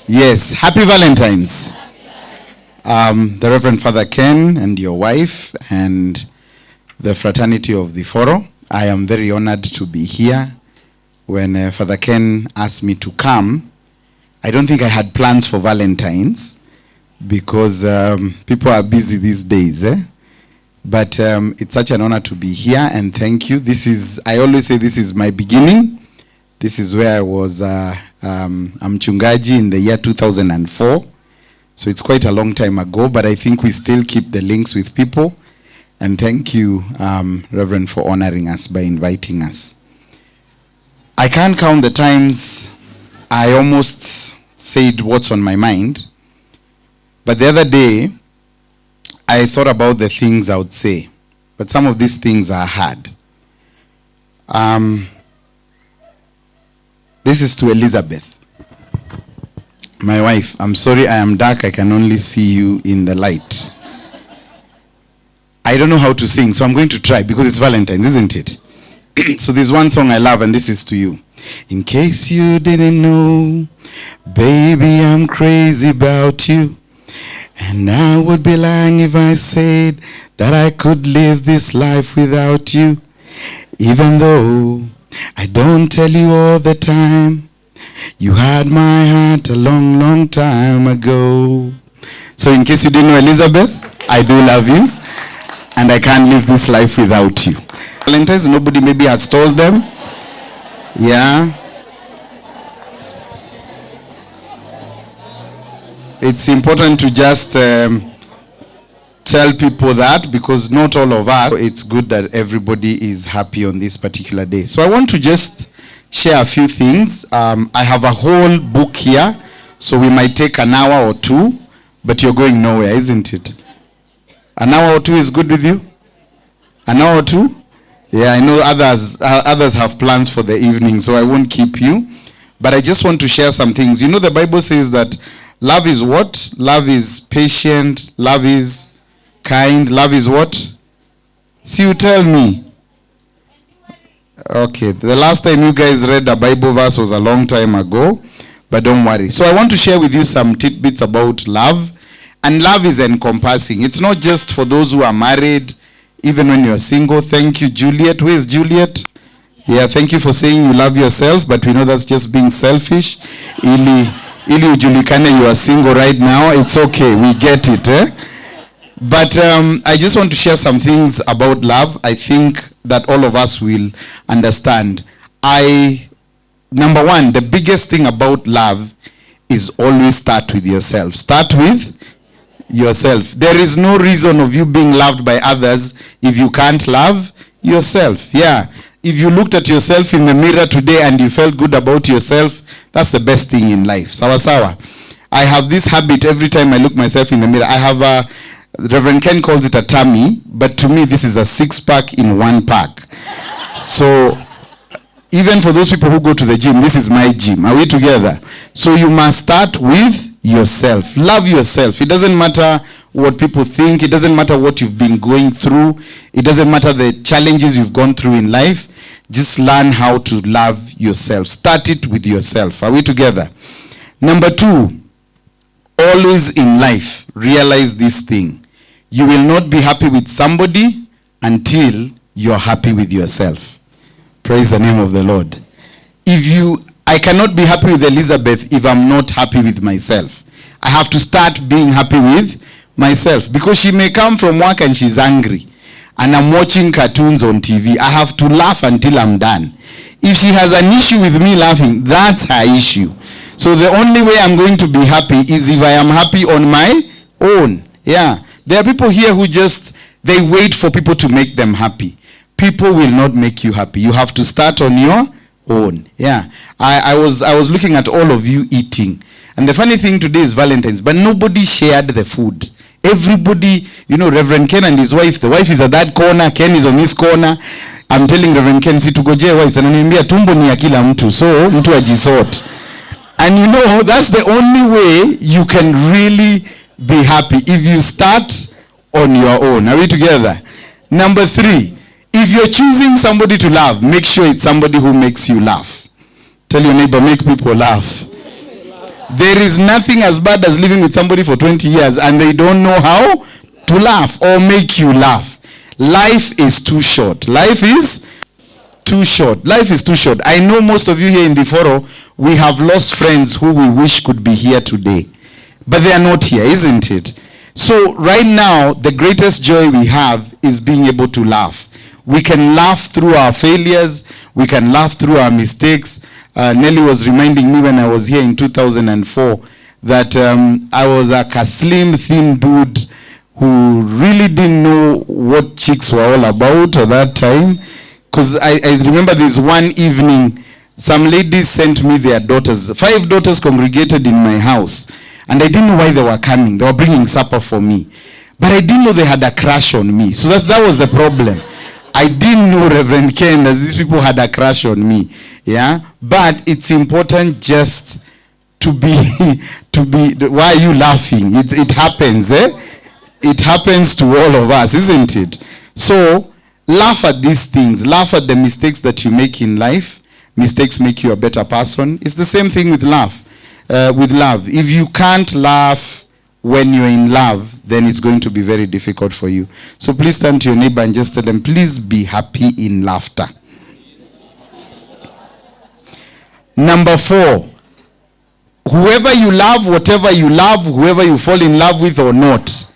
Yes, happy Valentines. The Reverend Father Ken and your wife and the fraternity of the Foro. I am very honored to be here. When Father Ken asked me to come, I don't think I had plans for Valentines because people are busy these days. But it's such an honor to be here, and thank you. I always say this is my beginning. This is where I was mchungaji in the year 2004. So it's quite a long time ago, but I think we still keep the links with people. And thank you, Reverend, for honoring us by inviting us. I can't count the times I almost said what's on my mind. But the other day, I thought about the things I would say. But some of these things are hard. This is to Elizabeth, my wife. I'm sorry I am dark. I can only see you in the light. I don't know how to sing, so I'm going to try because it's Valentine's, isn't it? So there's one song I love, and this is to you. In case you didn't know, baby, I'm crazy about you. And I would be lying if I said that I could live this life without you. Even though I don't tell you all the time, you had my heart a long, long time ago. So in case you didn't know, Elizabeth, I do love you, and I can't live this life without you. Valentine's, nobody maybe has told them. Yeah. It's important to just tell people that, because not all of us, it's good that everybody is happy on this particular day. So I want to just share a few things. I have a whole book here, so we might take an hour or two, but you're going nowhere, isn't it? An hour or two is good with you? An hour or two? Yeah, I know others have plans for the evening, so I won't keep you. But I just want to share some things. You know, the Bible says that love is what? Love is patient. Love is kind. Love is what? See, you tell me. Okay, the last time you guys read a Bible verse was a long time ago, but don't worry. So I want to share with you some tidbits about love. And love is encompassing. It's not just for those who are married, even when you're single. Thank you, Juliet. Where is Juliet? Yeah, thank you for saying you love yourself, but we know that's just being selfish. Ili ujulikane you are single right now. It's okay. We get it. But I just want to share some things about love. I think that all of us will understand. Number one, the biggest thing about love is always start with yourself. Start with yourself. There is no reason of you being loved by others if you can't love yourself. Yeah. If you looked at yourself in the mirror today and you felt good about yourself, that's the best thing in life. Sawa sawa. I have this habit every time I look myself in the mirror. I have Reverend Ken calls it a tummy, but to me this is a 6-pack in 1 pack. So even for those people who go to the gym, this is my gym. Are we together? So you must start with yourself. Love yourself. It doesn't matter what people think. It doesn't matter what you've been going through. It doesn't matter the challenges you've gone through in life. Just learn how to love yourself. Start it with yourself. Are we together? Number 2, always in life, realize this thing. You will not be happy with somebody until you're happy with yourself. Praise the name of the Lord. I cannot be happy with Elizabeth if I'm not happy with myself. I have to start being happy with myself, because she may come from work and she's angry and I'm watching cartoons on TV. I have to laugh until I'm done. If she has an issue with me laughing, that's her issue. So the only way I'm going to be happy is if I am happy on my own. Yeah. There are people here who they wait for people to make them happy. People will not make you happy. You have to start on your own. Yeah. I was looking at all of you eating. And the funny thing today is Valentine's, but nobody shared the food. Everybody, Reverend Ken and his wife, the wife is at that corner, Ken is on this corner. I'm telling Reverend Ken, situgoje wives, ananiambia tumbo ni ya kila mtu, so mtu ajisort. And that's the only way you can really be happy, if you start on your own. Are we together? Number 3, if you're choosing somebody to love, make sure it's somebody who makes you laugh. Tell your neighbor, make people laugh. There is nothing as bad as living with somebody for 20 years and they don't know how to laugh or make you laugh. Life is too short. Life is too short. Life is too short. I know most of you here in the forum, we have lost friends who we wish could be here today. But they are not here, isn't it? So right now, the greatest joy we have is being able to laugh. We can laugh through our failures. We can laugh through our mistakes. Nelly was reminding me when I was here in 2004 that I was like a slim, thin dude who really didn't know what chicks were all about at that time. Because I remember this one evening, some ladies sent me their daughters. 5 daughters congregated in my house. And I didn't know why they were coming. They were bringing supper for me. But I didn't know they had a crush on me. So that was the problem. I didn't know Reverend Ken that these people had a crush on me. Yeah? But it's important just to be, why are you laughing? It happens, eh? It happens to all of us, isn't it? So, laugh at these things. Laugh at the mistakes that you make in life. Mistakes make you a better person. It's the same thing with love. If you can't laugh when you're in love, then it's going to be very difficult for you. So please turn to your neighbor and just tell them, please be happy in laughter. Number 4, whoever you love, whatever you love, whoever you fall in love with or not,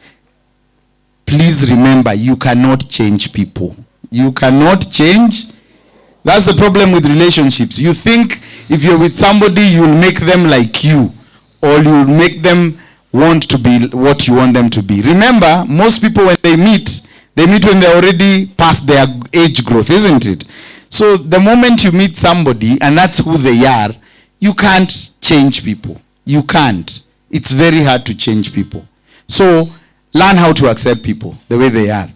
please remember, you cannot change people. You cannot change. That's the problem with relationships. You think if you're with somebody, you'll make them like you, or you'll make them want to be what you want them to be. Remember, most people when they meet when they're already past their age growth, isn't it? So the moment you meet somebody and that's who they are, you can't change people. You can't. It's very hard to change people. So learn how to accept people the way they are.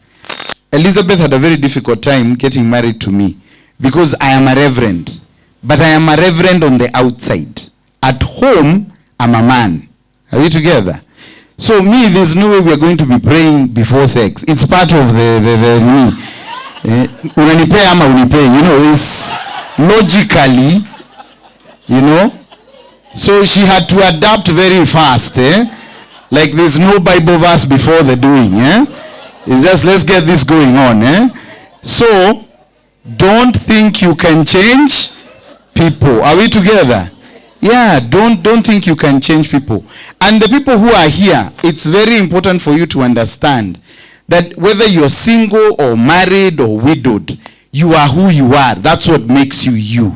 Elizabeth had a very difficult time getting married to me because I am a reverend. But I am a reverend on the outside. At home, I'm a man. Are we together? So me, there's no way we are going to be praying before sex. It's part of the me. Unanipea ama unipea. You know, it's logically, you know. So she had to adapt very fast. Like there's no Bible verse before the doing. It's just let's get this going on. So don't think you can change people. Are we together? Yeah, don't think you can change people. And the people who are here, it's very important for you to understand that whether you're single or married or widowed, you are who you are. That's what makes you you.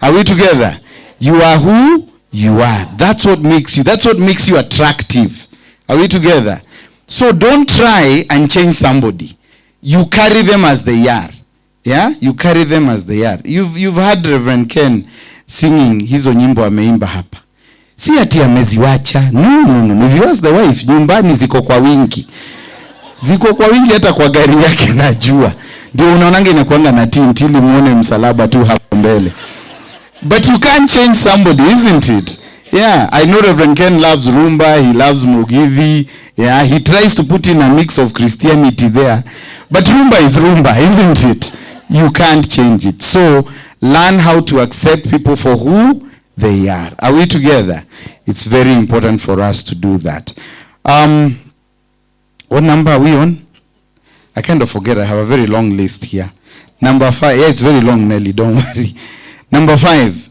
Are we together? You are who you are. That's what makes you. That's what makes you attractive. Are we together? So don't try and change somebody. You carry them as they are. Yeah? You carry them as they are. You've heard Reverend Ken singing hizo nyimbo ameimba hapa. Si ati ameziwacha. No. If you ask the wife, nyumbani ziko kwa wingi. Ziko kwa wingi hata kwa gari yake najua. Ndio unaonanga inakuanga na tintili muone msalaba tu hapo mbele. But you can't change somebody, isn't it? Yeah, I know Reverend Ken loves rumba, he loves mugithi. Yeah, he tries to put in a mix of Christianity there. But rumba is rumba, isn't it? You can't change it. So, learn how to accept people for who they are. Are we together? It's very important for us to do that. What number are we on? I kind of forget. I have a very long list here. Number 5. Yeah, it's very long, Nelly. Don't worry. Number 5.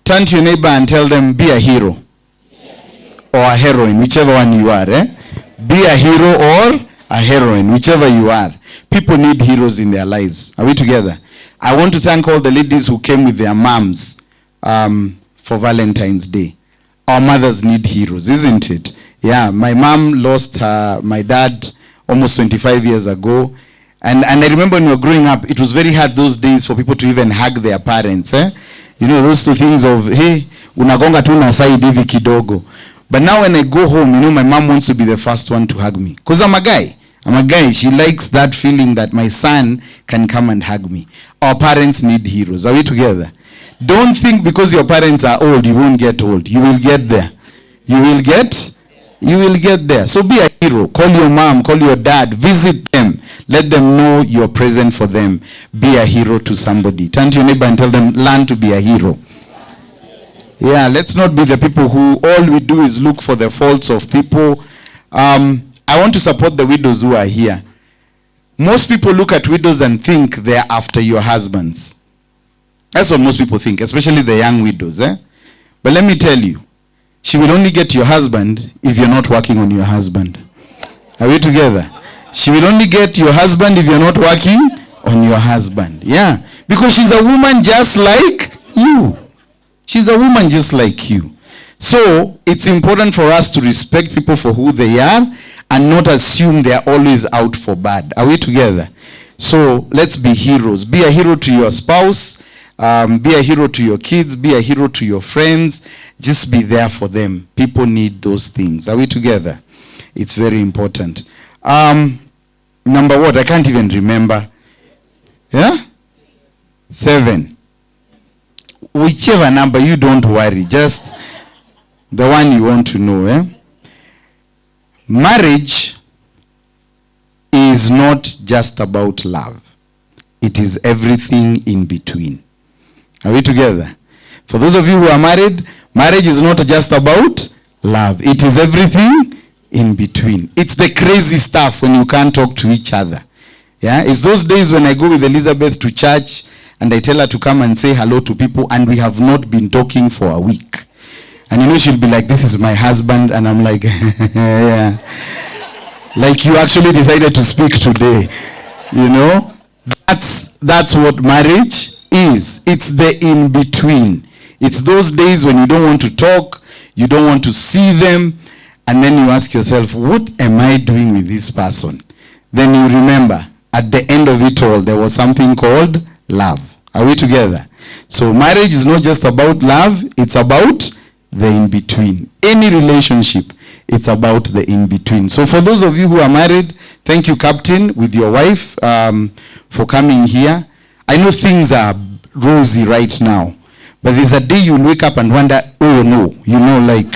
Turn to your neighbor and tell them, be a hero. Or a heroine, whichever one you are. Be a hero or a heroine, whichever you are. People need heroes in their lives. Are we together? I want to thank all the ladies who came with their moms for Valentine's Day. Our mothers need heroes, isn't it? Yeah, my mom lost my dad almost 25 years ago. And I remember when we were growing up, it was very hard those days for people to even hug their parents. You know, those two things of, hey, unagonga tu na side hivi kidogo. But now when I go home, you know, my mom wants to be the first one to hug me. Because I'm a guy. She likes that feeling that my son can come and hug me. Our parents need heroes. Are we together? Don't think because your parents are old, you won't get old. You will get there. You will get there. So be a hero. Call your mom, call your dad, visit them. Let them know you're present for them. Be a hero to somebody. Turn to your neighbor and tell them, learn to be a hero. Yeah, let's not be the people who all we do is look for the faults of people. I want to support the widows who are here. Most people look at widows and think they're after your husbands. That's what most people think, especially the young widows. But let me tell you, she will only get your husband if you're not working on your husband. Are we together? She will only get your husband if you're not working on your husband. Yeah, because she's a woman just like you. She's a woman just like you. So it's important for us to respect people for who they are and not assume they are always out for bad. Are we together? So let's be heroes. Be a hero to your spouse. Be a hero to your kids. Be a hero to your friends. Just be there for them. People need those things. Are we together? It's very important. Number what? I can't even remember. Yeah? 7. Whichever number, you don't worry. Just the one you want to know. Marriage is not just about love. It is everything in between. Are we together? For those of you who are married, marriage is not just about love. It is everything in between. It's the crazy stuff when you can't talk to each other. Yeah, it's those days when I go with Elizabeth to church and I tell her to come and say hello to people and we have not been talking for a week. And you know, she'll be like, this is my husband. And I'm like, yeah. Like you actually decided to speak today. You know, that's what marriage is. It's the in-between. It's those days when you don't want to talk, you don't want to see them, and then you ask yourself, what am I doing with this person? Then you remember, at the end of it all, there was something called love. Are we together? So marriage is not just about love, it's about the in-between. Any relationship, it's about the in-between. So for those of you who are married, thank you, Captain, with your wife, for coming here. I know things are rosy right now, but there's a day you'll wake up and wonder, oh no, you know, like,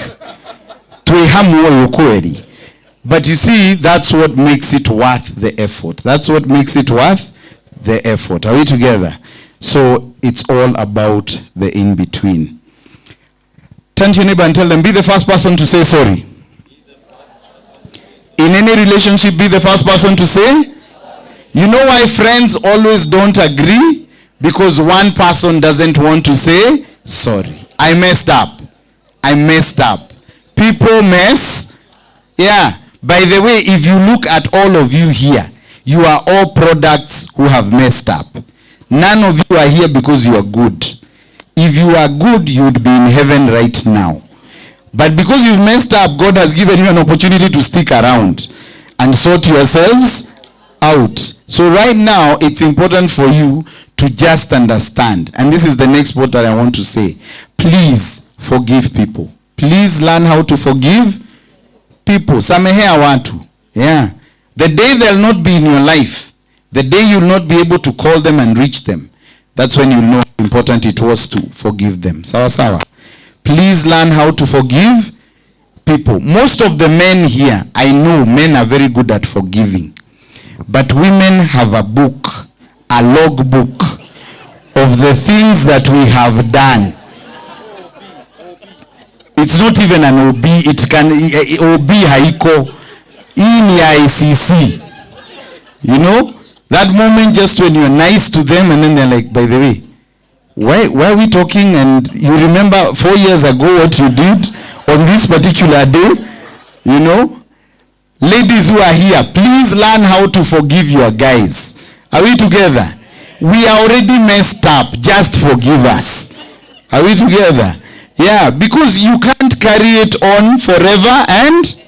but you see, that's what makes it worth the effort. That's what makes it worth the effort. Are we together? So it's all about the in-between. Turn to your neighbor and tell them, be the first person to say sorry. In any relationship, be the first person to say. You know why friends always don't agree? Because one person doesn't want to say sorry. I messed up. I messed up. People mess. Yeah. By the way, if you look at all of you here, you are all products who have messed up. None of you are here because you are good. If you are good, you would be in heaven right now. But because you've messed up, God has given you an opportunity to stick around and sort yourselves out. So right now, it's important for you to just understand. And this is the next part that I want to say. Please forgive people. Please learn how to forgive people. Samehea watu. Yeah. The day they'll not be in your life, the day you'll not be able to call them and reach them, that's when you'll know how important it was to forgive them. Sawa sawa. Please learn how to forgive people. Most of the men here, I know men are very good at forgiving. But women have a book, a log book of the things that we have done. It's not even an OB, it can OB haiko. In ICC. You know? That moment just when you're nice to them and then they're like, by the way, why are we talking? And you remember 4 years ago what you did on this particular day? You know? Ladies who are here, please learn how to forgive your guys. Are we together? We are already messed up. Just forgive us. Are we together? Yeah, because you can't carry it on forever and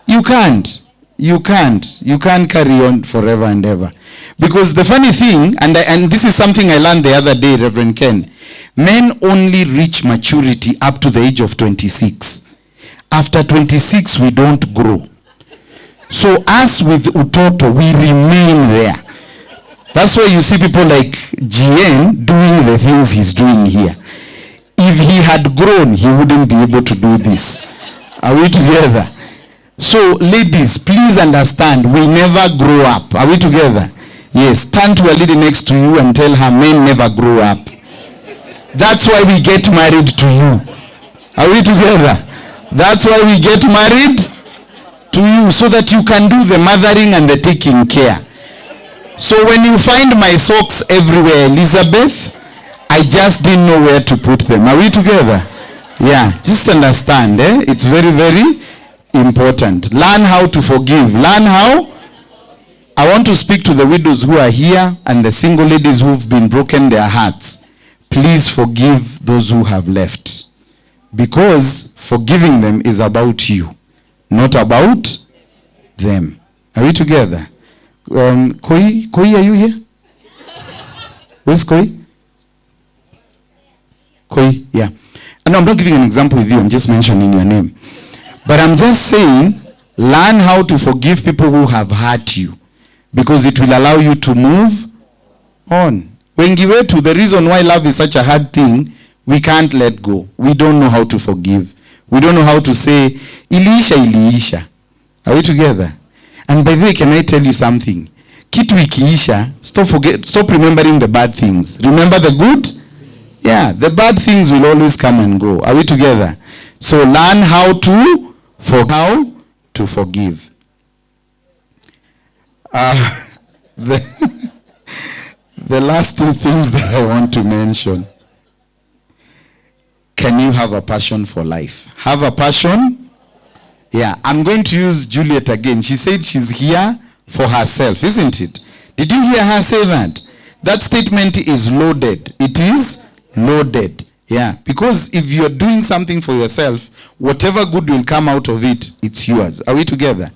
you can't. You can't carry on forever and ever. Because the funny thing, and this is something I learned the other day, Reverend Ken, men only reach maturity up to the age of 26. After 26, we don't grow. So us with utoto, we remain there. That's why you see people like GN doing the things he's doing here. If he had grown, he wouldn't be able to do this. Are we together? So ladies, please understand, we never grow up. Are we together? Yes, turn to a lady next to you and tell her men never grow up. That's why we get married to you. Are we together? That's why we get married to you, so that you can do the mothering and the taking care. So when you find my socks everywhere, Elizabeth, I just didn't know where to put them. Are we together? Yeah, just understand, it's very, very important. Learn how to forgive. Learn how. I want to speak to the widows who are here and the single ladies who've been broken their hearts. Please forgive those who have left. Because forgiving them is about you, not about them. Are we together? Koi, are you here? Where's Koi? Koi, yeah. And I'm not giving an example with you, I'm just mentioning your name. But I'm just saying, learn how to forgive people who have hurt you, because it will allow you to move on. Wengi wetu, the reason why love is such a hard thing, we can't let go. We don't know how to forgive. We don't know how to say, iliisha. Are we together? And by the way, can I tell you something? Kitu ikiisha, stop remembering the bad things. Remember the good? Yeah, the bad things will always come and go. Are we together? So learn how to forgive. The last two things that I want to mention. Can you have a passion for life? Have a passion? Yeah, I'm going to use Juliet again. She said she's here for herself, isn't it? Did you hear her say that? That statement is loaded. It is loaded. Yeah, because if you're doing something for yourself, whatever good will come out of it, it's yours. Are we together?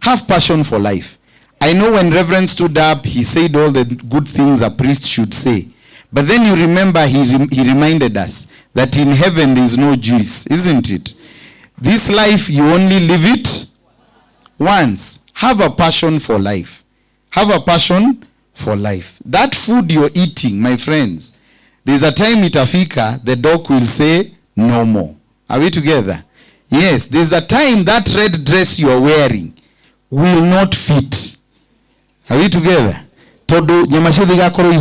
Have passion for life. I know when Reverend stood up, he said all the good things a priest should say. But then you remember he reminded us that in heaven there is no juice, isn't it? This life, you only live it once. Have a passion for life. Have a passion for life. That food you're eating, my friends, there's a time itafika, the doc will say, no more. Are we together? Yes, there's a time that red dress you're wearing will not fit. Are we together? Todo nyamashodhi gakoro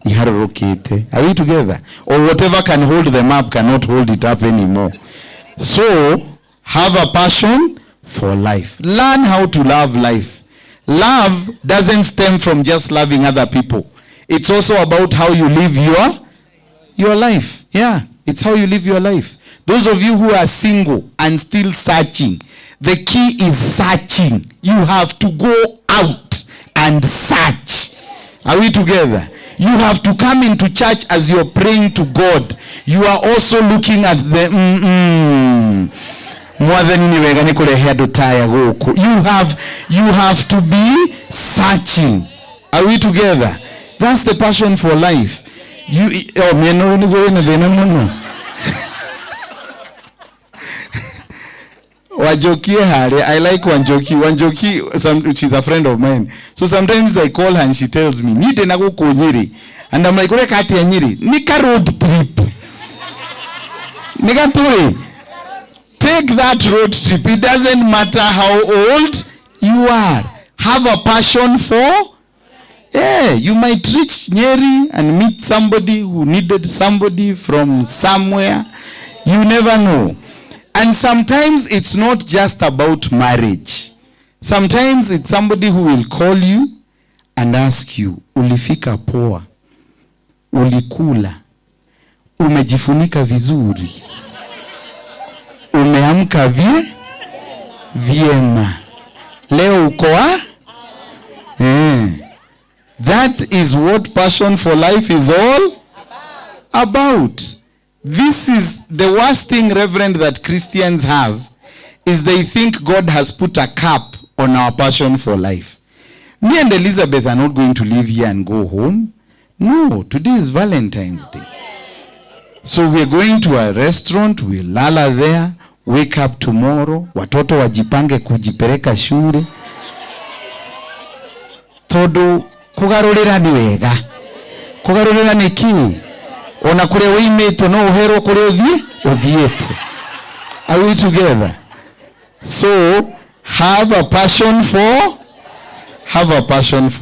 iharurukite. Are we together? Or whatever can hold them up cannot hold it up anymore. So, have a passion for life. Learn how to love life. Love doesn't stem from just loving other people. It's also about how you live your life. Yeah, it's how you live your life. Those of you who are single and still searching, the key is searching. You have to go out and search. Are we together? You have to come into church as you're praying to God. You are also looking at the you have to be searching. Are we together? That's the passion for life. I like Wanjoki, she's a friend of mine. So sometimes I call her and she tells me, Nite nago ko Nyeri. And I'm like, Ore kati ya Nyeri? Nika road trip. Nika toy. Take that road trip. It doesn't matter how old you are. Have a passion for. Yeah, you might reach Nyeri and meet somebody who needed somebody from somewhere. You never know. And sometimes it's not just about marriage. Sometimes it's somebody who will call you and ask you, ulifika poa, ulikula, umejifunika vizuri, umeamka vyema, leo ukoa? That is what passion for life is all about. This is the worst thing, Reverend, that Christians have, is they think God has put a cap on our passion for life. Me and Elizabeth are not going to live here and go home. No, today is Valentine's Day. So we're going to a restaurant, we'll lala there, wake up tomorrow, watoto wajipange kujipeleka shule. Todo kugarurira ni wega. Kugarurira ni kii? Ona kule wimeto no uhero kule odhiete. Are we together? So have a passion for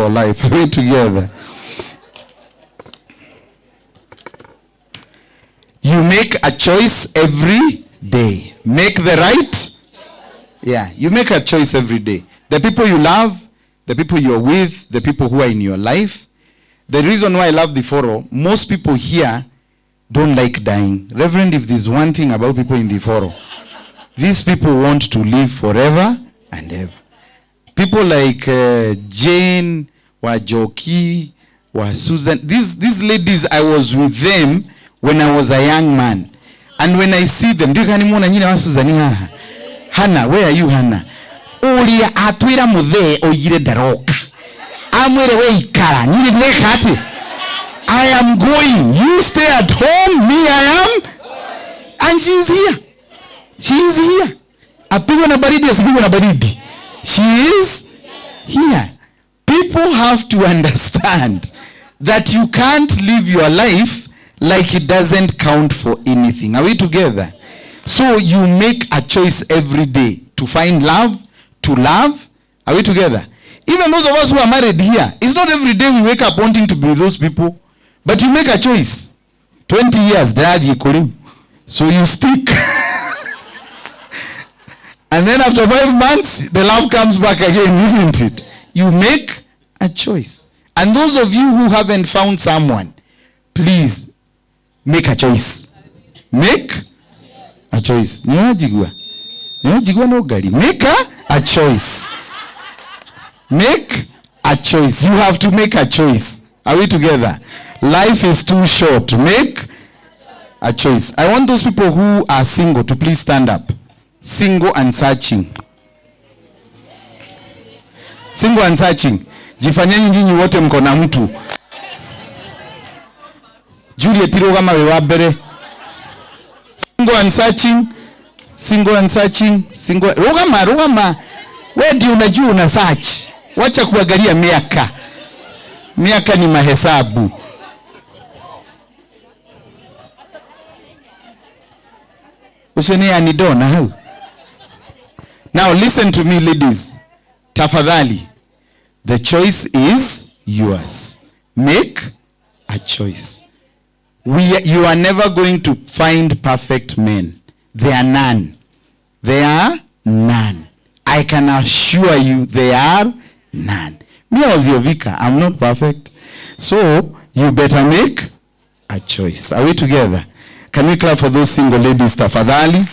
life. Are we together? You make a choice every day. Make the right. Yeah, you make a choice every day. The people you love, the people you're with, the people who are in your life. The reason why I love the foro, most people here don't like dying. Reverend, if there's one thing about people in the foro, these people want to live forever and ever. People like Jane, Muchoki, Susan, these ladies, I was with them when I was a young man. And when I see them, do you know Susan? Hannah, where are you, Hannah? Olia atwira muthe oyire daroka. Amwere we ikara. Nini nekati. I am going. You stay at home. Me, I am. And she is here. She is here. Apigwa na baridi, asipigwa na baridi. She is here. People have to understand that you can't live your life like it doesn't count for anything. Are we together? So you make a choice every day to find love, to love. Are we together? Even those of us who are married here, it's not every day we wake up wanting to be with those people, but you make a choice. 20 years, so you stick. And then after 5 months, the love comes back again, isn't it? You make a choice. And those of you who haven't found someone, please make a choice. Make a choice. Make a choice. Make a choice. You have to make a choice. Are we together? Life is too short. Make a choice. I want those people who are single to please stand up. Single and searching. Single and searching. Jifanyeni nyinyi wote mko na mtu. Juliet Rogama wabere. Single and searching. Single and searching. Single. Rogama. Where do unajua una search? Wacha kuangalia miaka. Miaka ni mahesabu. Ushene anidona hau. Now listen to me, ladies. Tafadhali. The choice is yours. Make a choice. You are never going to find perfect men. There are none. There are none. I can assure you there are none. Me, I was your vicar. I'm not perfect. So you better make a choice. Are we together? Can we clap for those single ladies, tafadhali?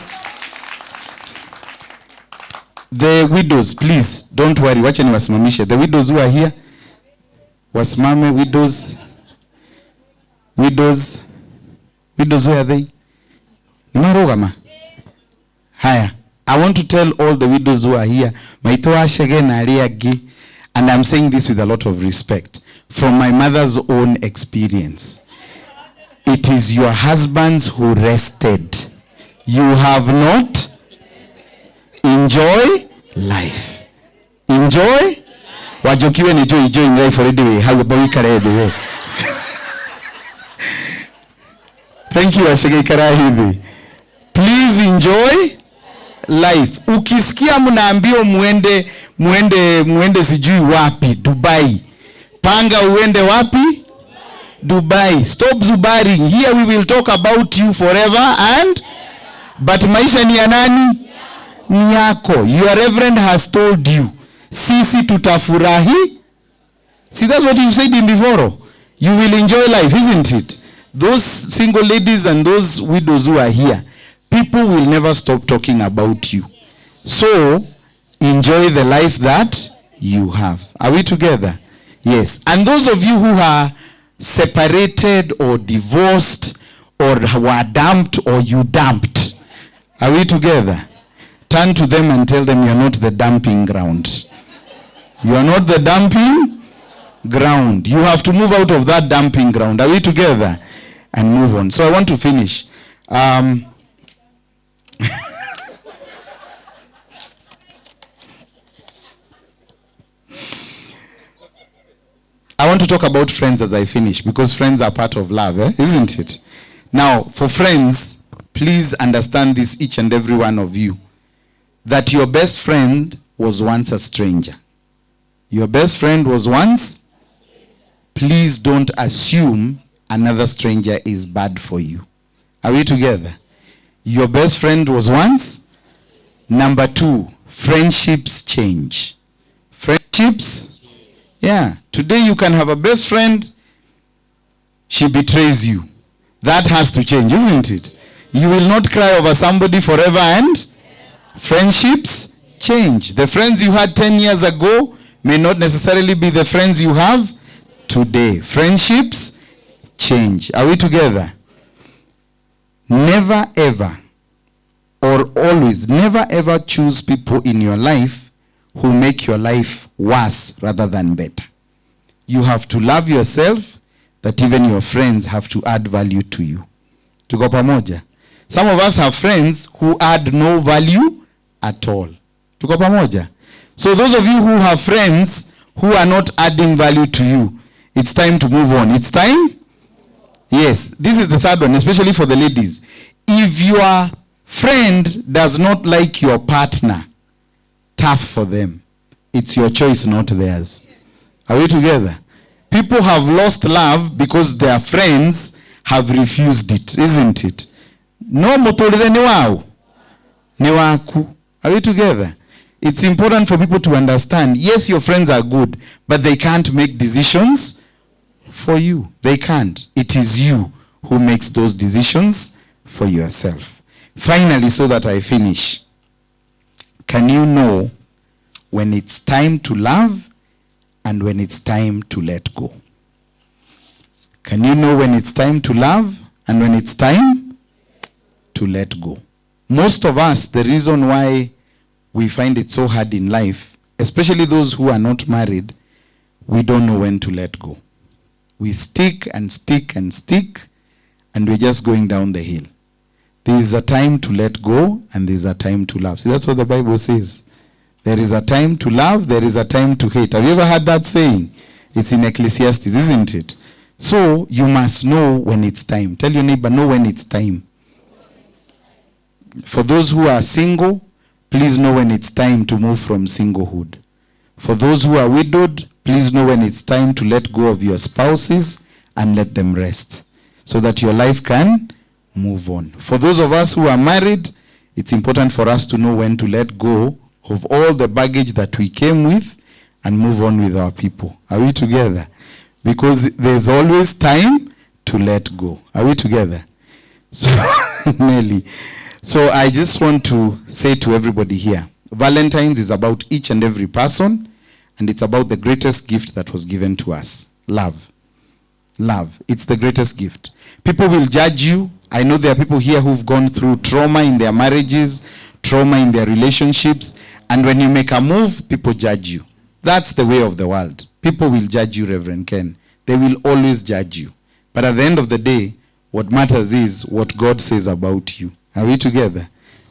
The widows, please, don't worry. Wacha niwasimamishe. The widows who are here, wasimame. Widows, where are they? Imarogama. Haya. I want to tell all the widows who are here, and I'm saying this with a lot of respect, from my mother's own experience. It is your husbands who rested. You have not. Enjoy life. Enjoy. Wajokiwe ni enjoying life already. How about you? Thank you, Ashege Karahibi. Please enjoy life. Ukisikia mnaambio muende sijui wapi, Dubai. Panga uende wapi? Dubai. Stop zubaring. Here we will talk about you forever and but maisha ni ya nani? Ni yako. Your reverend has told you. Sisi tutafurahi. See, that's what you said in the forum. You will enjoy life, isn't it? Those single ladies and those widows who are here, people will never stop talking about you. So, enjoy the life that you have. Are we together? Yes. And those of you who are separated or divorced or were dumped or you dumped, are we together? Turn to them and tell them you are not the dumping ground. You are not the dumping ground. You have to move out of that dumping ground. Are we together? And move on. So I want to finish. I want to talk about friends as I finish, because friends are part of love, isn't it? Now, for friends, please understand this, each and every one of you, that your best friend was once a stranger. Your best friend was once. Please don't assume another stranger is bad for you. Are we together? Your best friend was once. Number 2, friendships change. Friendships, yeah. Today you can have a best friend, she betrays you. That has to change, isn't it? You will not cry over somebody forever, and friendships change. The friends you had 10 years ago may not necessarily be the friends you have today. Friendships change. Are we together? Never ever, or always, never ever choose people in your life who make your life worse rather than better. You have to love yourself, that even your friends have to add value to you. Tuko pamoja? Some of us have friends who add no value at all. Tuko pamoja? So those of you who have friends who are not adding value to you, it's time to move on. It's time? Yes. This is the third one, especially for the ladies. If your friend does not like your partner, tough for them. It's your choice, not theirs. Are we together? People have lost love because their friends have refused it, isn't it? No motolere ni wao. Ni waku. Are we together? It's important for people to understand, yes, your friends are good, but they can't make decisions for you. They can't. It is you who makes those decisions for yourself. Finally, so that I finish, can you know when it's time to love and when it's time to let go? Can you know when it's time to love and when it's time to let go? Most of us, the reason why we find it so hard in life, especially those who are not married, we don't know when to let go. We stick and stick and stick, and we're just going down the hill. There is a time to let go, and there is a time to love. See, that's what the Bible says. There is a time to love, there is a time to hate. Have you ever heard that saying? It's in Ecclesiastes, isn't it? So, you must know when it's time. Tell your neighbor, know when it's time. For those who are single, please know when it's time to move from singlehood. For those who are widowed, please know when it's time to let go of your spouses and let them rest, so that your life can move on. For those of us who are married, it's important for us to know when to let go of all the baggage that we came with and move on with our people. Are we together? Because there's always time to let go. Are we together? So, Nelly. So I just want to say to everybody here, Valentines is about each and every person, and it's about the greatest gift that was given to us. Love. Love. It's the greatest gift. People will judge you. I know there are people here who've gone through trauma in their marriages, trauma in their relationships, and when you make a move, people judge you. That's the way of the world. People will judge you, Reverend Ken. They will always judge you. But at the end of the day, what matters is what God says about you. Are we together?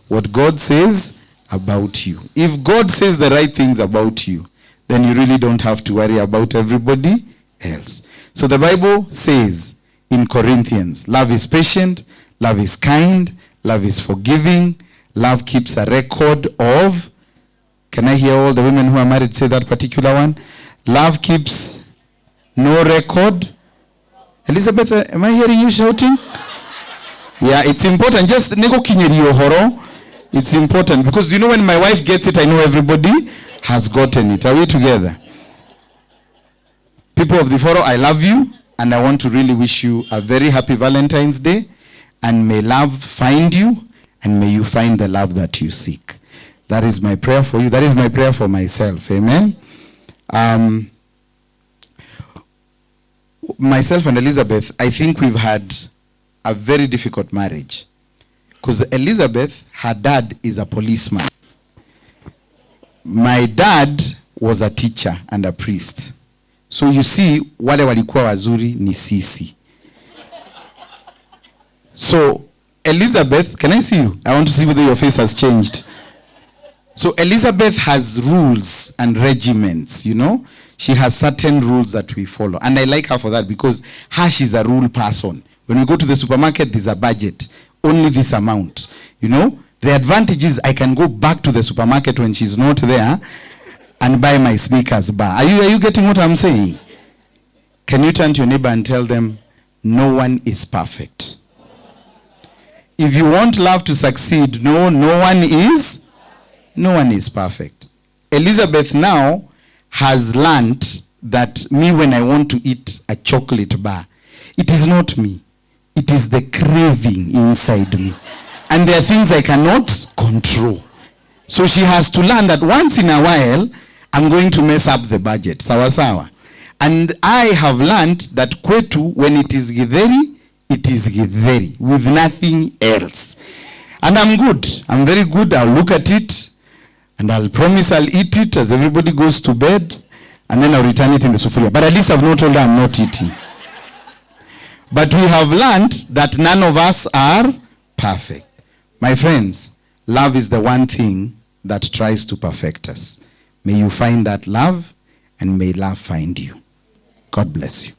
What God says about you. If God says the right things about you, then you really don't have to worry about everybody else. So the Bible says in Corinthians, love is patient, love is kind, love is forgiving, love keeps a record of, can I hear all the women who are married say that particular one? Love keeps no record. Elizabeth, am I hearing you shouting? Yeah, it's important. Just nego kinyeri horo. It's important because you know when my wife gets it, I know everybody has gotten it. Are we together? People of the forum, I love you, and I want to really wish you a very happy Valentine's Day, and may love find you, and may you find the love that you seek. That is my prayer for you. That is my prayer for myself. Amen. Myself and Elizabeth, I think we've had a very difficult marriage. Because Elizabeth, her dad is a policeman. My dad was a teacher and a priest. So you see, wale walikuwa wazuri ni sisi. So, Elizabeth, can I see you? I want to see whether your face has changed. So Elizabeth has rules and regiments, you know. She has certain rules that we follow. And I like her for that because she's a rule person. When we go to the supermarket, there's a budget. Only this amount. You know, the advantage is I can go back to the supermarket when she's not there and buy my Snickers bar. Are you getting what I'm saying? Can you turn to your neighbor and tell them, no one is perfect. If you want love to succeed, no one is perfect. Elizabeth now has learned that me, when I want to eat a chocolate bar, it is not me. It is the craving inside me. And there are things I cannot control. So she has to learn that once in a while, I'm going to mess up the budget. Sawa sawa. And I have learned that kwetu, when it is githeri, it is githeri, with nothing else. And I'm good. I'm very good. I'll look at it, and I'll promise I'll eat it as everybody goes to bed, and then I'll return it in the sufuria. But at least I've not told her I'm not eating. But we have learned that none of us are perfect. My friends, love is the one thing that tries to perfect us. May you find that love, and may love find you. God bless you.